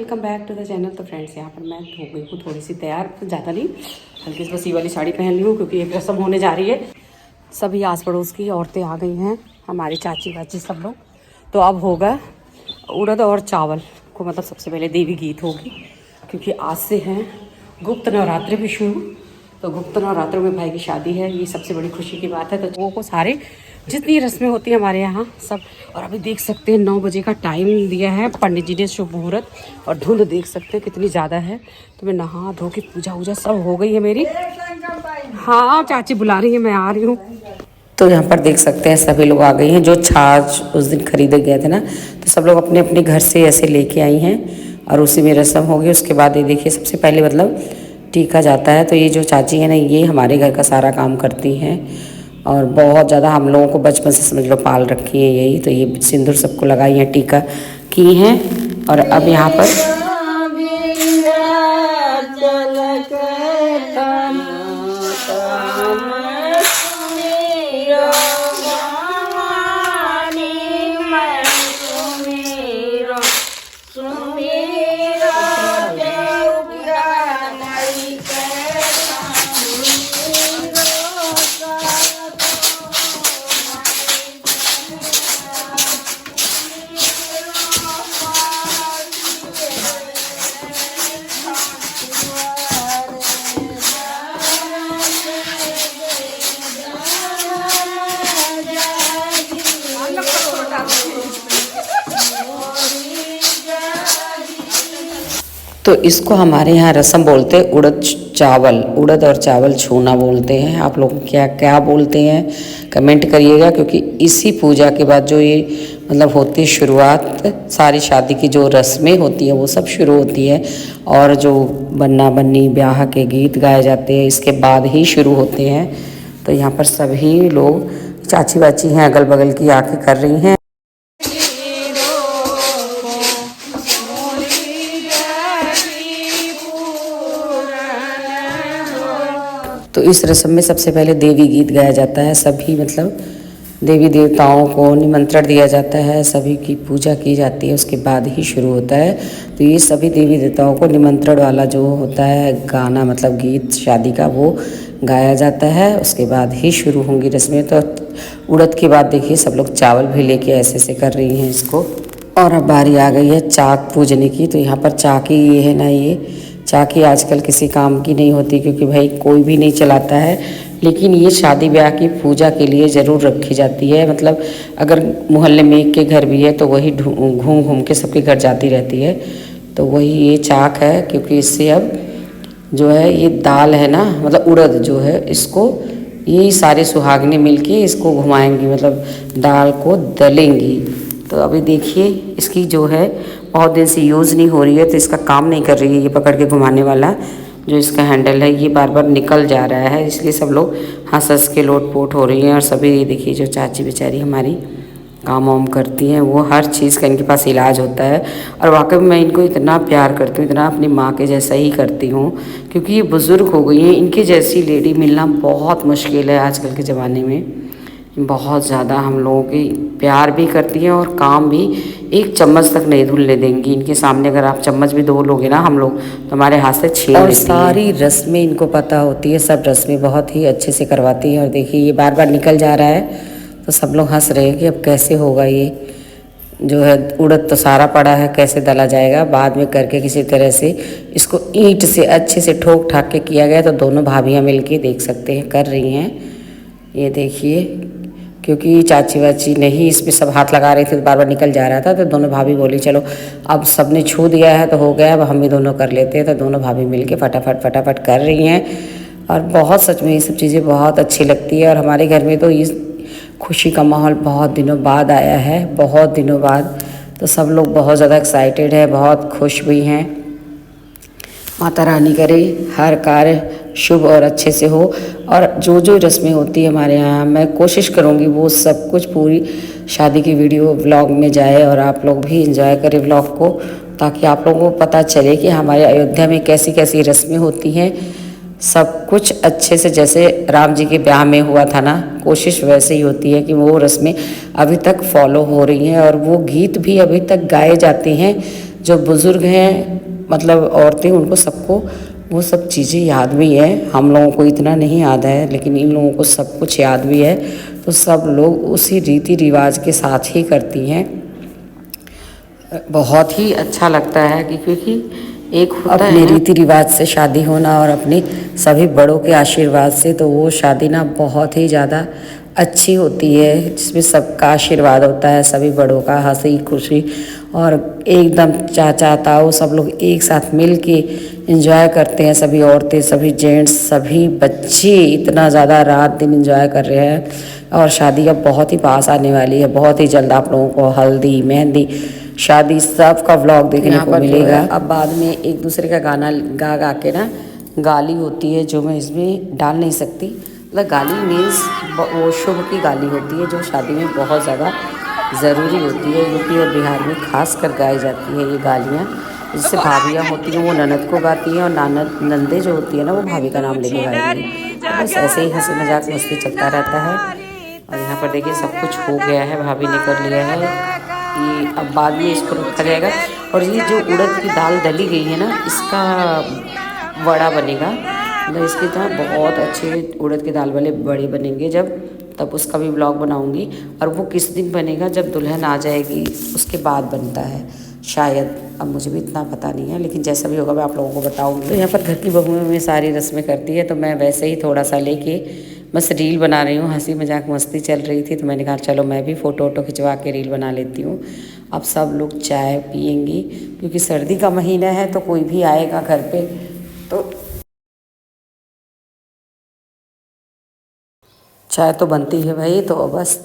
Welcome back to the channel. तो friends यहाँ पर मैं हो गई हूँ थोड़ी सी तैयार, ज़्यादा नहीं, हल्की सी बस ये वाली साड़ी पहन ली हूँ क्योंकि एक रस्म होने जा रही है। सभी आस पड़ोस की औरतें आ गई हैं, हमारी चाची वाची सब लोग। तो अब होगा उड़द और चावल को, मतलब सबसे पहले देवी गीत होगी क्योंकि आज से हैं गुप्त नवरात्रि भी शुरू। तो गुप्त नवरात्रों में भाई की शादी है, ये सबसे बड़ी खुशी की बात है। तो वो को सारे जितनी रस्में होती हैं हमारे यहाँ सब। और अभी देख सकते हैं 9 बजे का टाइम दिया है पंडित जी ने, शुभ मुहूर्त। और धुंध देख सकते हैं कितनी ज़्यादा है। तो मैं नहा धो के पूजा वूजा सब हो गई है मेरी। हाँ चाची बुला रही है, मैं आ रही हूँ। तो यहाँ पर देख सकते हैं सभी लोग आ गए हैं। जो छाछ उस दिन खरीदे गए थे ना, तो सब लोग अपने अपने घर से ऐसे लेके आई हैं और उसी में रस्म होगी। उसके बाद ये देखिए सबसे पहले मतलब टीका जाता है। तो ये जो चाची है ना, ये हमारे घर का सारा काम करती हैं और बहुत ज़्यादा हम लोगों को बचपन से समझ लो पाल रखी है यही। तो ये सिंदूर सबको लगाई हैं, टीका की हैं। और अब यहाँ पर तो इसको हमारे यहाँ रस्म बोलते हैं उड़द चावल, उड़द और चावल छूना बोलते हैं। आप लोग क्या क्या बोलते हैं कमेंट करिएगा। क्योंकि इसी पूजा के बाद जो ये मतलब होती है शुरुआत, सारी शादी की जो रस्में होती हैं वो सब शुरू होती है। और जो बन्ना बन्नी ब्याह के गीत गाए जाते हैं इसके बाद ही शुरू होते हैं। तो यहाँ पर सभी लोग चाची वाची हैं अगल बगल की आके कर रही हैं। तो इस रस्म में सबसे पहले देवी गीत गाया जाता है। सभी मतलब देवी देवताओं को निमंत्रण दिया जाता है, सभी की पूजा की जाती है, उसके बाद ही शुरू होता है। तो ये सभी देवी देवताओं को निमंत्रण वाला जो होता है गाना, मतलब गीत शादी का, वो गाया जाता है। उसके बाद ही शुरू होंगी रस्में। तो उड़द के बाद देखिए सब लोग चावल भी लेके ऐसे ऐसे कर रही हैं इसको। और अब बारी आ गई है चाक पूजने की। तो यहाँ पर चाकी ये है ना, ये चाकी आजकल किसी काम की नहीं होती क्योंकि भाई कोई भी नहीं चलाता है। लेकिन ये शादी ब्याह की पूजा के लिए ज़रूर रखी जाती है। मतलब अगर मोहल्ले में एक के घर भी है तो वही घूम घूम के सबके घर जाती रहती है। तो वही ये चाक है क्योंकि इससे अब जो है ये दाल है ना, मतलब उड़द जो है, इसको ये सारे सुहागने मिलके इसको घुमाएंगी, मतलब दाल को दलेंगी। तो अभी देखिए इसकी जो है बहुत दिन से यूज़ नहीं हो रही है तो इसका काम नहीं कर रही है। ये पकड़ के घुमाने वाला जो इसका हैंडल है ये बार बार निकल जा रहा है, इसलिए सब लोग हंस हंस के लोटपोट हो रही हैं। और सभी ये देखिए जो चाची बेचारी हमारी काम वाम करती हैं, वो हर चीज़ का इनके पास इलाज होता है। और वाकई में मैं इनको इतना प्यार करती हूँ, इतना अपनी माँ के जैसा ही करती हूँ क्योंकि ये बुज़ुर्ग हो गई हैं। इनके जैसी लेडी मिलना बहुत मुश्किल है आजकल के ज़माने में। बहुत ज़्यादा हम लोगों की प्यार भी करती हैं और काम भी एक चम्मच तक नहीं धुलने देंगी। इनके सामने अगर आप चम्मच भी धो लोगे ना हम लोग तो हमारे हाथ से छीन लेती हैं। और सारी रस्में इनको पता होती है, सब रस्में बहुत ही अच्छे से करवाती हैं। और देखिए ये बार बार निकल जा रहा है तो सब लोग हंस रहे हैं कि अब कैसे होगा ये जो है। उड़द तो सारा पड़ा है, कैसे दला जाएगा। बाद में करके किसी तरह से इसको ईंट से अच्छे से ठोक ठाक के किया गया। तो दोनों भाभियाँ मिल के देख सकते हैं कर रही हैं। ये देखिए क्योंकि चाची वाची नहीं इसमें सब हाथ लगा रहे थे तो बार बार निकल जा रहा था। तो दोनों भाभी बोली चलो अब सबने छू दिया है तो हो गया, अब हम भी दोनों कर लेते हैं। तो दोनों भाभी मिलके फटाफट फटाफट कर रही हैं। और बहुत सच में ये सब चीज़ें बहुत अच्छी लगती है। और हमारे घर में तो इस खुशी का माहौल बहुत दिनों बाद आया है, बहुत दिनों बाद। तो सब लोग बहुत ज़्यादा एक्साइटेड है, बहुत खुश भी हैं। माता रानी करे हर कार्य शुभ और अच्छे से हो। और जो जो रस्में होती है हमारे यहाँ, मैं कोशिश करूँगी वो सब कुछ पूरी शादी की वीडियो व्लॉग में जाए और आप लोग भी एंजॉय करें व्लॉग को, ताकि आप लोगों को पता चले कि हमारे अयोध्या में कैसी कैसी रस्में होती हैं। सब कुछ अच्छे से जैसे राम जी के ब्याह में हुआ था ना, कोशिश वैसे ही होती है कि वो रस्में अभी तक फॉलो हो रही हैं और वो गीत भी अभी तक गाए जाते हैं जो बुज़ुर्ग हैं मतलब औरतें, उनको सबको वो सब चीज़ें याद भी है। हम लोगों को इतना नहीं याद है, लेकिन इन लोगों को सब कुछ याद भी है। तो सब लोग उसी रीति रिवाज के साथ ही करती हैं। बहुत ही अच्छा लगता है कि क्योंकि एक होता है अपने रीति रिवाज से शादी होना और अपने सभी बड़ों के आशीर्वाद से, तो वो शादी ना बहुत ही ज़्यादा अच्छी होती है, जिसमें सबका आशीर्वाद होता है, सभी बड़ों का, हंसी खुशी और एकदम चाचा ताऊ सब लोग एक साथ मिल के एंजॉय करते हैं। सभी औरतें, सभी जेंट्स, सभी बच्चे इतना ज़्यादा रात दिन एंजॉय कर रहे हैं। और शादी अब बहुत ही पास आने वाली है, बहुत ही जल्द आप लोगों को हल्दी मेहंदी शादी सब का व्लॉग देखने को मिलेगा। अब बाद में एक दूसरे का गाना गा गा के ना गाली होती है, जो मैं इसमें डाल नहीं सकती। मतलब गाली मीन्स वो शुभ की गाली होती है, जो शादी में बहुत ज़्यादा ज़रूरी होती है। यूपी और बिहार में खास कर गाई जाती है ये गालियाँ। जिससे भाभियाँ होती हैं वो ननद को गाती हैं, और नंदे जो होती है ना वो भाभी का नाम लेके गाएंगी। तो बस ऐसे ही हंसी मजाक मस्ती चलता रहता है। और यहाँ पर देखिए सब कुछ हो गया है, भाभी ने कर लिया है ये। अब बाद में इसको रखा जाएगा। और ये जो उड़द की दाल डली गई है ना, इसका वड़ा बनेगा। मतलब इसके तरह बहुत अच्छे उड़द की दाल वाले बड़े बनेंगे जब, तब उसका भी ब्लॉग बनाऊंगी। और वो किस दिन बनेगा, जब दुल्हन आ जाएगी उसके बाद बनता है शायद। अब मुझे भी इतना पता नहीं है, लेकिन जैसा भी होगा मैं आप लोगों को बताऊंगी। तो यहाँ पर घर की बहुएं में सारी रस्में करती है, तो मैं वैसे ही थोड़ा सा लेके बस रील बना रही हूँ। हंसी मजाक मस्ती चल रही थी, तो मैंने कहा चलो मैं भी फ़ोटो वोटो खिंचवा के रील बना लेती हूँ। अब सब लोग चाय पियेंगी, क्योंकि सर्दी का महीना है, तो कोई भी आएगा घर पे तो चाय तो बनती है भाई। तो बस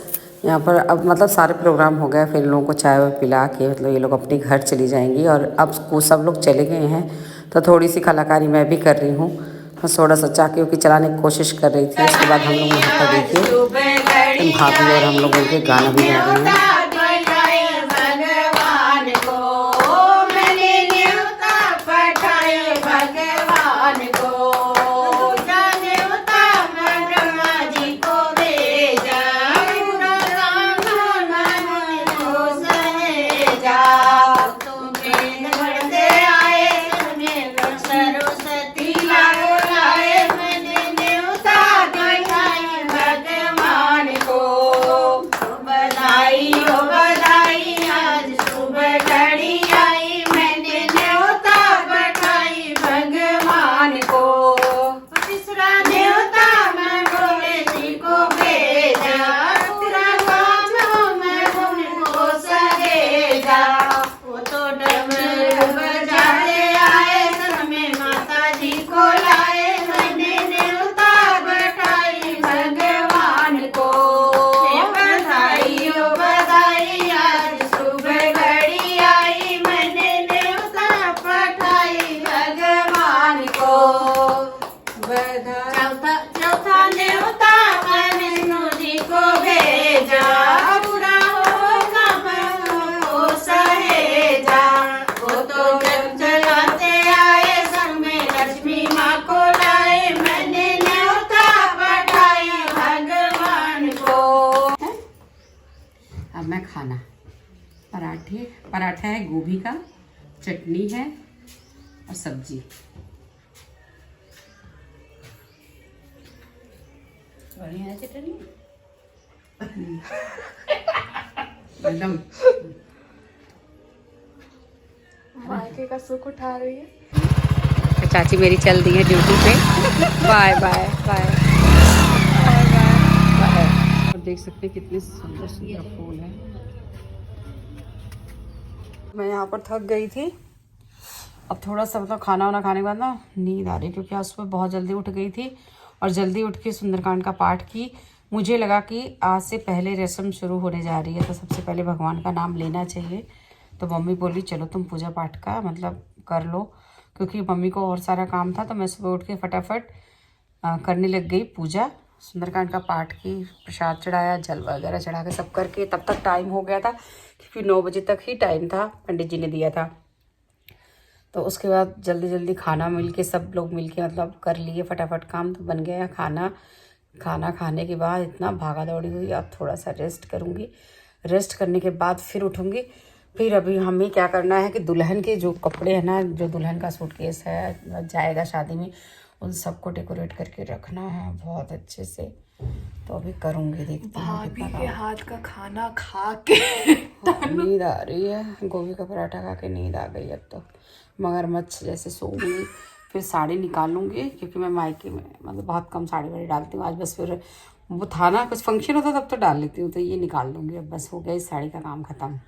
यहाँ पर अब मतलब सारे प्रोग्राम हो गए, फिर इन लोगों को चाय वाय पिला के मतलब ये लोग अपने घर चली जाएंगी। और अब वो सब लोग चले गए हैं, तो थोड़ी सी कलाकारी मैं भी कर रही हूँ। बस थोड़ा सा चाके की चलाने की कोशिश कर रही थी। उसके बाद हम लोग यहाँ पर देखिए भाभी और हम लोग उनके गाना भी गा रहे हैं। खाना पराठा है, गोभी का, चटनी है और सब्जी। बढ़िया है चटनी एकदम। मायके का सुख उठा रही है। तो चाची मेरी चल दी है ड्यूटी पे। Bye bye bye bye. और देख सकते हैं कितने सुंदर सुंदर फूल हैं। मैं यहाँ पर थक गई थी। अब थोड़ा सा मतलब खाना वाना खाने के बाद ना नींद आ रही, क्योंकि आज सुबह बहुत जल्दी उठ गई थी और जल्दी उठ के सुंदरकांड का पाठ की। मुझे लगा कि आज से पहले रस्म शुरू होने जा रही है, तो सबसे पहले भगवान का नाम लेना चाहिए। तो मम्मी बोली चलो तुम पूजा पाठ का मतलब कर लो, क्योंकि मम्मी को और सारा काम था। तो मैं सुबह उठ के फटाफट करने लग गई पूजा। सुंदरकांड का पाठ की, प्रसाद चढ़ाया, जल वगैरह चढ़ा के सब करके तब तक टाइम हो गया था, क्योंकि 9 बजे तक ही टाइम था, पंडित जी ने दिया था। तो उसके बाद जल्दी जल्दी खाना मिलके सब लोग मिलके मतलब कर लिए फटाफट काम। तो बन गया खाना। खाना खाने के बाद इतना भागा दौड़ी हुई। अब थोड़ा सा रेस्ट करूँगी, रेस्ट करने के बाद फिर उठूँगी। फिर अभी हमें क्या करना है कि दुल्हन के जो कपड़े हैं ना, जो दुल्हन का सूटकेस है जाएगा शादी में, उन सबको डेकोरेट करके रखना है बहुत अच्छे से। तो अभी करूँगी, देखती हूँ। भाभी के हाथ का खाना खा के नींद आ रही है, गोभी का पराठा खा के नींद आ गई। अब तो मगरमच्छ जैसे सो गई। फिर साड़ी निकालूंगी क्योंकि मैं मायके में मतलब बहुत कम साड़ी वाड़ी डालती हूँ। आज बस फिर वो था ना कुछ फंक्शन होता तब तो डाल लेती हूँ, तो ये निकाल लूँगी। अब बस हो गया इस साड़ी का काम ख़त्म।